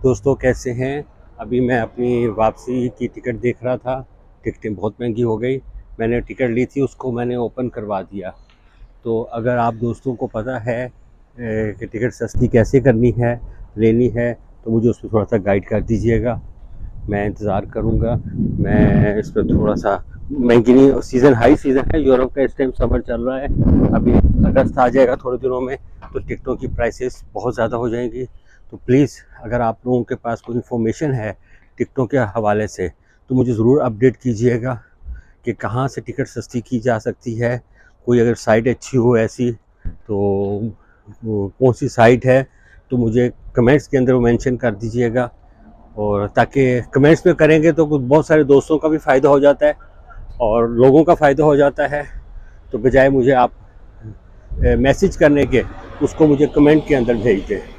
दोस्तों कैसे हैं। अभी मैं अपनी वापसी की टिकट देख रहा था। टिकटें बहुत महंगी हो गई। मैंने टिकट ली थी, उसको मैंने ओपन करवा दिया। तो अगर आप दोस्तों को पता है कि टिकट सस्ती कैसे करनी है, लेनी है, तो मुझे उस पर थोड़ा सा गाइड कर दीजिएगा। मैं इंतज़ार करूँगा। मैं इस पर थोड़ा सा महंगी नहीं, सीज़न हाई सीज़न है, यूरोप का इस टाइम समर चल रहा है। अभी अगस्त आ जाएगा थोड़े दिनों में, तो टिकटों की प्राइसेस बहुत ज़्यादा हो जाएंगी। तो प्लीज़ अगर आप लोगों के पास कोई इन्फॉर्मेशन है टिकटों के हवाले से, तो मुझे ज़रूर अपडेट कीजिएगा कि कहाँ से टिकट सस्ती की जा सकती है। कोई अगर साइट अच्छी हो ऐसी, तो वो कौन सी साइट है, तो मुझे कमेंट्स के अंदर वो मेंशन कर दीजिएगा। और ताकि कमेंट्स में करेंगे तो कुछ बहुत सारे दोस्तों का भी फ़ायदा हो जाता है और लोगों का फ़ायदा हो जाता है। तो बजाय मुझे आप मैसेज करने के, उसको मुझे कमेंट के अंदर भेज दें।